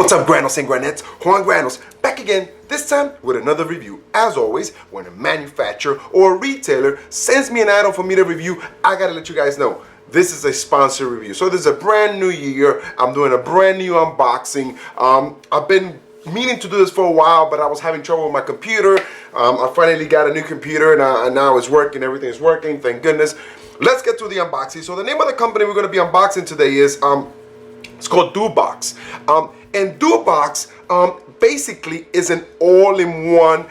What's up, Granos and Granettes? Juan Granos back again, this time with another review. As always, when a manufacturer or a retailer sends me an item for me to review, I gotta let you guys know this is a sponsored review. So this is a brand new year. I'm doing a brand new unboxing. I've been meaning to do this for a while, but I was having trouble with my computer. I finally got a new computer and now it's working. Everything is working, thank goodness. Let's get to the unboxing. So the name of the company we're gonna be unboxing today is it's called DoBox. And DoBox basically is an all-in-one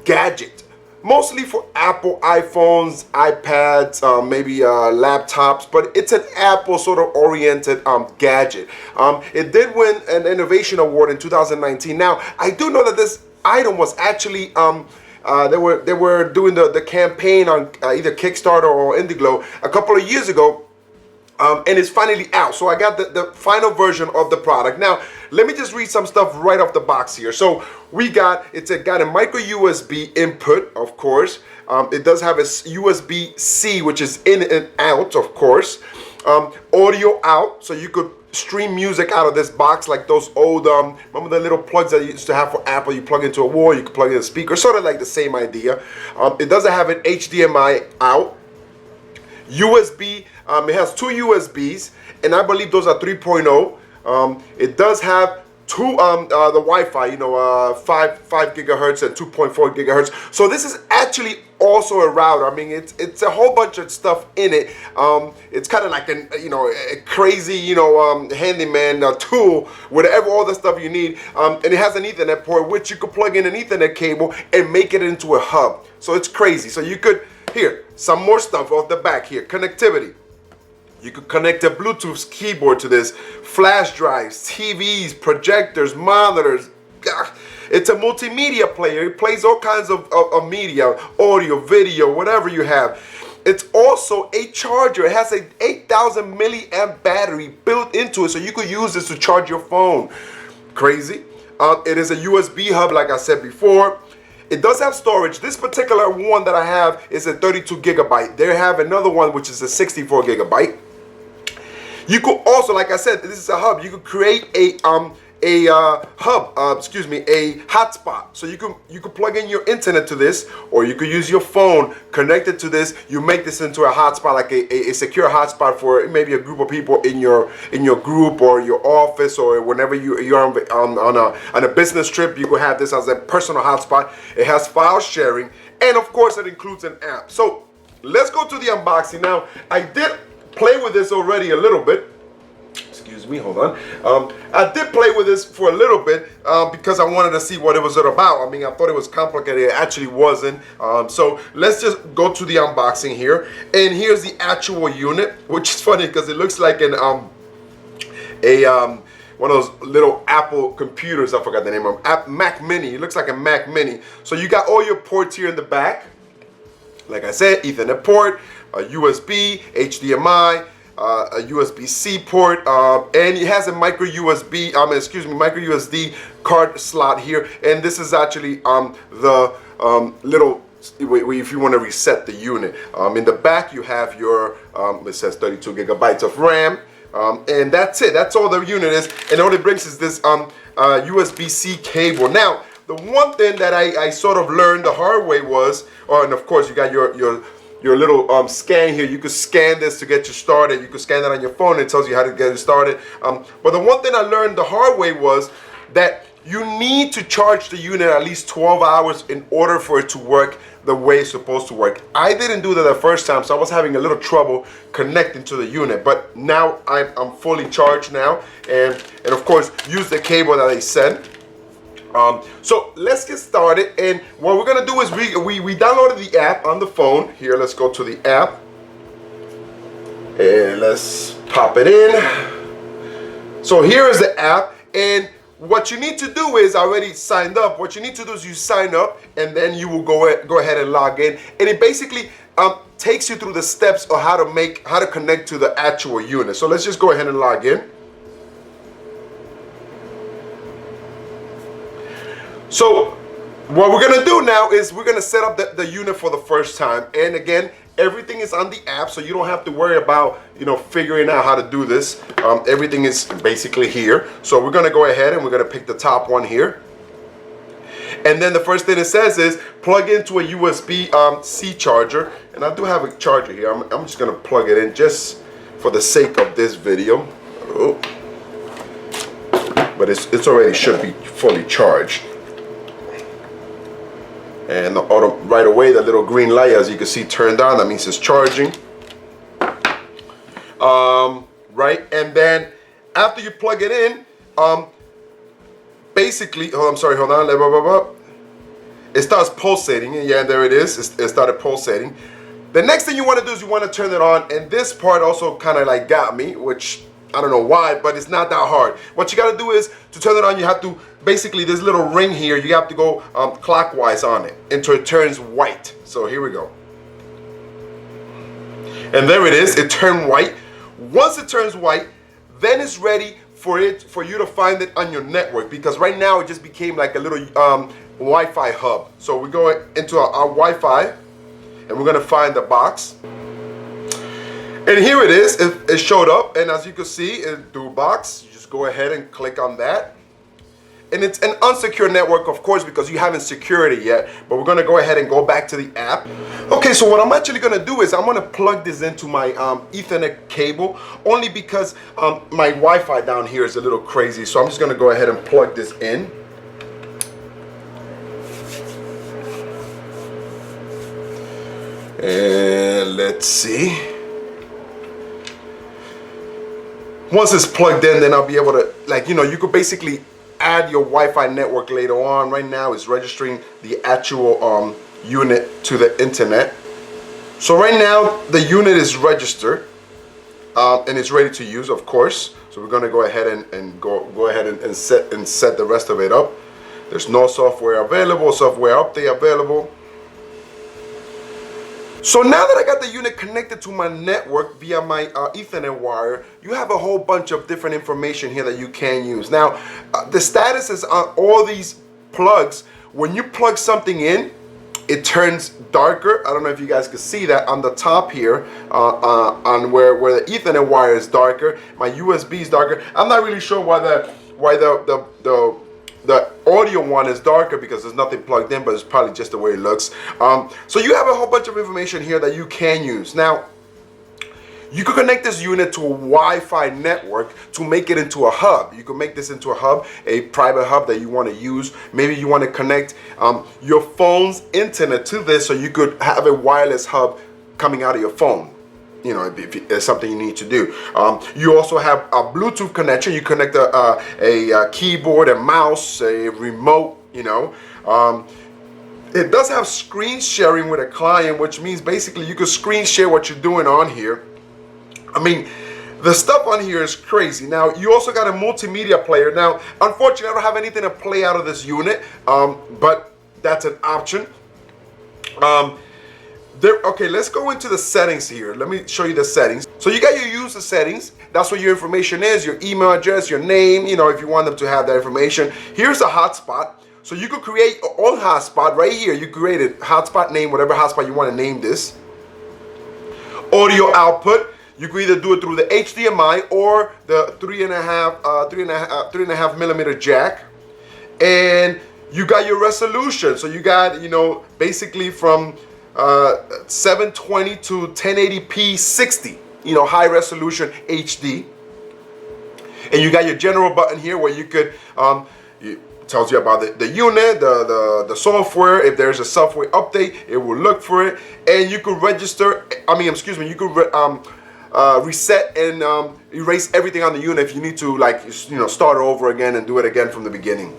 gadget, mostly for Apple iPhones, iPads, maybe laptops, but it's an Apple sort of oriented gadget. It did win an innovation award in 2019. Now, I do know that this item was actually they were doing the campaign on either Kickstarter or Indiegogo a couple of years ago. And it's finally out. So I got the final version of the product. Now, let me just read some stuff right off the box here. So we got a micro USB input, of course. It does have a USB-C, which is in and out, of course. Audio out, so you could stream music out of this box like those old, remember the little plugs that you used to have for Apple? You plug into a wall, you could plug in a speaker, sort of like the same idea. It doesn't have an HDMI out. USB, it has two USBs, and I believe those are 3.0. It does have two the Wi-Fi, 5 gigahertz and 2.4 gigahertz. So this is actually also a router. I mean, it's a whole bunch of stuff in it. It's kind of like a crazy handyman tool with all the stuff you need. And it has an Ethernet port, which you could plug in an Ethernet cable and make it into a hub. So it's crazy. So you could. Here, some more stuff off the back here. Connectivity. You could connect a Bluetooth keyboard to this. Flash drives, TVs, projectors, monitors. It's a multimedia player. It plays all kinds of media, audio, video, whatever you have. It's also a charger. It has a 8,000 milliamp battery built into it, so you could use this to charge your phone. Crazy. It is a USB hub, like I said before. It does have storage. This particular one that I have is a 32 gigabyte. They have another one which is a 64 gigabyte. You could also, like I said, this is a hub. You could create a hotspot. So you could plug in your internet to this, or you could use your phone, connect it to this. You make this into a hotspot, like a secure hotspot for maybe a group of people in your group or your office, or whenever you're on a business trip. You could have this as a personal hotspot. It has file sharing, and of course it includes an app. So let's go to the unboxing. Now, I did play with this already a little bit. Excuse me, hold on. I did play with this for a little bit because I wanted to see what it was all about. I mean, I thought it was complicated. It actually wasn't. So let's just go to the unboxing here. And here's the actual unit, which is funny because it looks like one of those little Apple computers. I forgot the name of them. Mac Mini. It looks like a Mac Mini. So you got all your ports here in the back. Like I said, Ethernet port, a USB, HDMI, a USB-C port, and it has a micro SD card slot here. And this is actually the little, if you want to reset the unit. In the back you have your, it says 32 gigabytes of RAM, and that's it. That's all the unit is, and all it brings is this USB-C cable. Now, the one thing that I sort of learned the hard way was, and of course you got your little scan here. You could scan this to get you started. You could scan that on your phone. It tells you how to get it started. But the one thing I learned the hard way was that you need to charge the unit at least 12 hours in order for it to work the way it's supposed to work. I didn't do that the first time, so I was having a little trouble connecting to the unit. But now I'm fully charged now, and of course use the cable that they sent. So let's get started, and what we're gonna do is we downloaded the app on the phone. Here, let's go to the app and let's pop it in. So here is the app, and what you need to do is, I already signed up. What you need to do is you sign up, and then you will go ahead and log in, and it basically takes you through the steps of how to connect to the actual unit. So let's just go ahead and log in. So what we're gonna do now is we're gonna set up the unit for the first time. And again, Everything is on the app, so you don't have to worry about, you know, figuring out how to do this. Everything is basically here. So we're gonna go ahead and we're gonna pick the top one here. And then the first thing it says is plug into a USB-C charger. And I do have a charger here. I'm just gonna plug it in just for the sake of this video. Oh. But it's already should be fully charged. And right away, the little green light, as you can see, turned on. That means it's charging. Right, and then after you plug it in, basically, hold on. It starts pulsating, and yeah, there it is. It started pulsating. The next thing you want to do is you want to turn it on, and this part also kind of like got me, which I don't know why, but it's not that hard. What you got to do is to turn it on, you have to basically this little ring here. You have to go clockwise on it until it turns white. So here we go, and there it is. It turned white. Once it turns white, then it's ready for you to find it on your network, because right now it just became like a little Wi-Fi hub. So we're going into our Wi-Fi, and we're gonna find the box. And here it is. It showed up, and as you can see, in DoBox, you just go ahead and click on that. And it's an unsecure network, of course, because you haven't secured it yet. But we're gonna go ahead and go back to the app. Okay, so what I'm actually gonna do is I'm gonna plug this into my Ethernet cable, only because my Wi-Fi down here is a little crazy. So I'm just gonna go ahead and plug this in. And let's see. Once it's plugged in, then I'll be able to, like, you know, you could basically add your Wi-Fi network later on. Right now it's registering the actual unit to the internet. So right now the unit is registered and it's ready to use, of course. So we're gonna go ahead and go ahead and set the rest of it up. There's no software available, software update available. So now that I got the unit connected to my network via my Ethernet wire, you have a whole bunch of different information here that you can use. Now, the status is on all these plugs. When you plug something in, it turns darker. I don't know if you guys can see that on the top here, on where the Ethernet wire is darker. My USB is darker. I'm not really sure why the audio one is darker, because there's nothing plugged in, but it's probably just the way it looks. So you have a whole bunch of information here that you can use. Now, you could connect this unit to a Wi-Fi network to make it into a hub. You could make this into a hub, a private hub that you want to use. Maybe you want to connect your phone's internet to this, so you could have a wireless hub coming out of your phone. You know, if it's something you need to do. You also have a Bluetooth connection. You connect a keyboard, a mouse, a remote, you know. It does have screen sharing with a client, which means basically you can screen share what you're doing on here. I mean, the stuff on here is crazy. Now, you also got a multimedia player. Now, unfortunately, I don't have anything to play out of this unit, but that's an option. Okay, let's go into the settings here. Let me show you the settings. So you got your user settings. That's where your information is, your email address, your name, you know, if you want them to have that information. Here's a hotspot. So you could create your own hotspot right here. You create a hotspot name, whatever hotspot you want to name this. Audio output. You can either do it through the HDMI or the 3.5 millimeter jack. And you got your resolution. So you got, you know, basically from 720 to 1080p 60, you know, high resolution HD. And you got your general button here where you could it tells you about the unit, the software. If there's a software update, it will look for it. And you could register, you could reset and erase everything on the unit if you need to, like, you know, start over again and do it again from the beginning.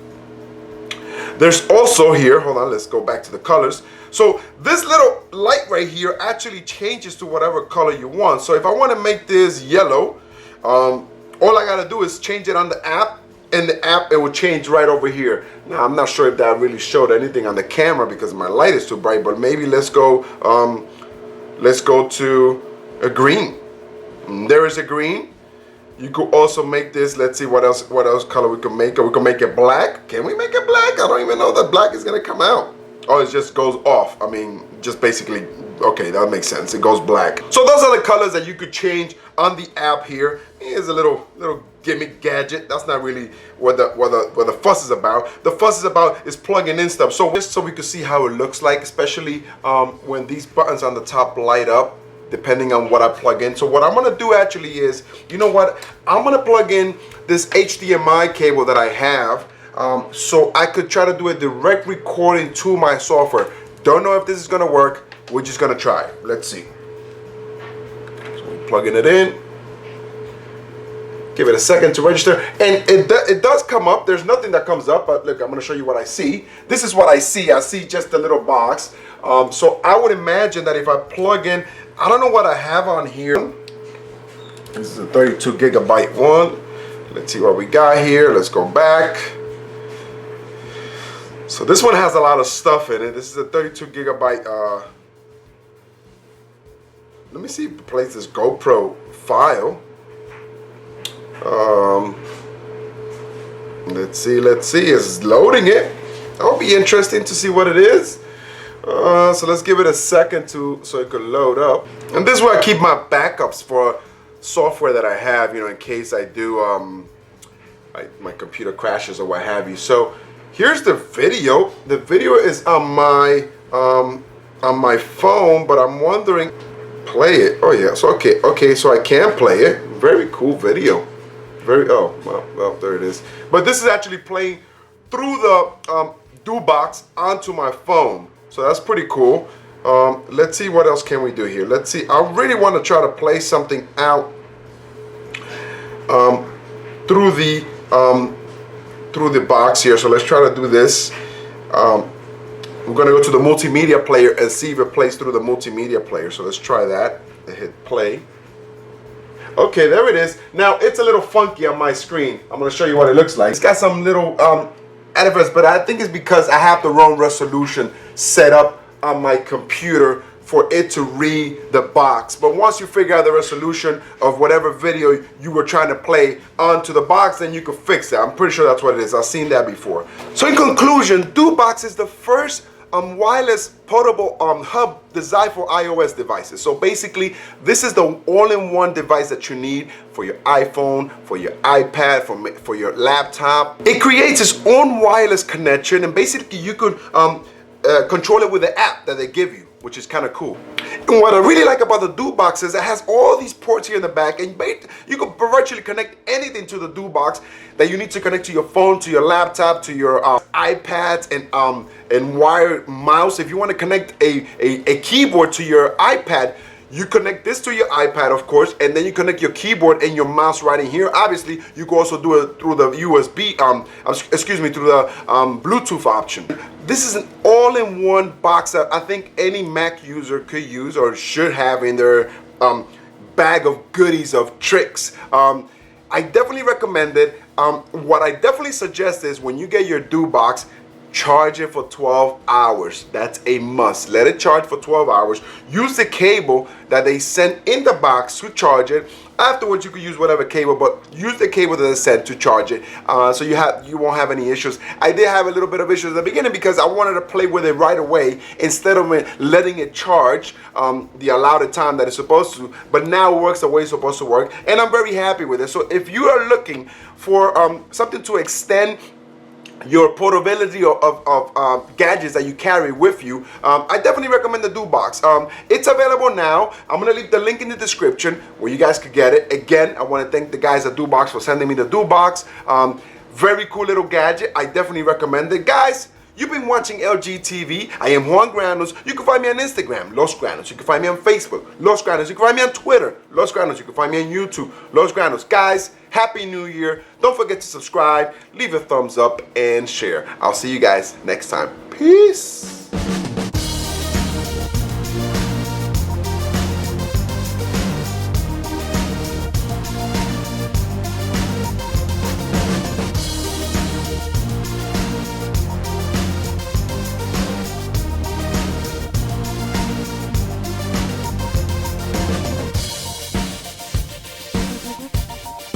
There's also here, hold on, let's go back to the colors. So this little light right here actually changes to whatever color you want. So if I want to make this yellow, all I got to do is change it on the app, and the app, it will change right over here. Now, I'm not sure if that really showed anything on the camera because my light is too bright, but maybe let's go to a green. And there is a green. You could also make this, let's see what else color we can make it. We can make it black. Can we make it black? I don't even know that black is gonna come out. Oh, it just goes off. I mean, just basically Okay, that makes sense. It goes black. So those are the colors that you could change on the app here. Here's a little gimmick gadget. That's not really what the fuss is about. The fuss is about is plugging in stuff. So just so we could see how it looks like, especially when these buttons on the top light up, depending on what I plug in. So what I'm gonna do actually is, you know what? I'm gonna plug in this HDMI cable that I have, so I could try to do a direct recording to my software. Don't know if this is gonna work. We're just gonna try. Let's see. So we're plugging it in. Give it a second to register, and it does come up. There's nothing that comes up, but look, I'm gonna show you what I see. This is what I see. I see just a little box. So I would imagine that if I plug in, I don't know what I have on here. This is a 32 gigabyte one. Let's see what we got here. Let's go back. So this one has a lot of stuff in it. This is a 32 gigabyte. Let me see if it plays this GoPro file. Let's see. It's loading it. That'll be interesting to see what it is. So let's give it a second so it could load up. And this is where I keep my backups for software that I have, you know, in case I do my computer crashes or what have you. So here's the video. The video is on my phone, but I'm wondering, play it. Oh yeah. So okay. So I can play it. Very cool video. Well, there it is. But this is actually playing through the DoBox onto my phone. So that's pretty cool. Let's see what else can we do here. Let's see. I really want to try to play something out through the box here. So let's try to do this. We're going to go to the multimedia player and see if it plays through the multimedia player. So let's try that. I hit play. Okay, there it is. Now it's a little funky on my screen. I'm going to show you what it looks like. It's got some little editors, but I think it's because I have the wrong resolution set up on my computer for it to read the box. But once you figure out the resolution of whatever video you were trying to play onto the box, then you can fix that. I'm pretty sure that's what it is. I've seen that before. So in conclusion, DoBox is the first wireless portable hub designed for iOS devices. So basically, this is the all-in-one device that you need for your iPhone, for your iPad, for your laptop. It creates its own wireless connection, and basically you could control it with the app that they give you, which is kind of cool. And what I really like about the DoBox is it has all these ports here in the back, and you can virtually connect anything to the DoBox that you need to connect to your phone, to your laptop, to your iPads, and wired mouse. If you want to connect a keyboard to your iPad, you connect this to your iPad, of course, and then you connect your keyboard and your mouse right in here. Obviously, you can also do it through the USB, through the Bluetooth option. This is an all-in-one box that I think any Mac user could use or should have in their bag of goodies, of tricks. I definitely recommend it. What I definitely suggest is when you get your DoBox, charge it for 12 hours. That's a must. Let it charge for 12 hours. Use the cable that they sent in the box to charge it. Afterwards, you can use whatever cable, but use the cable that they sent to charge it, so you won't have any issues. I did have a little bit of issues at the beginning because I wanted to play with it right away instead of letting it charge the allotted time that it's supposed to. But now it works the way it's supposed to work, and I'm very happy with it. So if you are looking for something to extend your portability of gadgets that you carry with you, I definitely recommend the DoBox. It's available now. I'm going to leave the link in the description where you guys could get it. Again, I want to thank the guys at DoBox for sending me the DoBox. Very cool little gadget. I definitely recommend it. Guys, you've been watching LGTV. I am Juan Granos. You can find me on Instagram, Los Granos. You can find me on Facebook, Los Granos. You can find me on Twitter, Los Granos. You can find me on YouTube, Los Granos. Guys, Happy New Year. Don't forget to subscribe, leave a thumbs up, and share. I'll see you guys next time. Peace.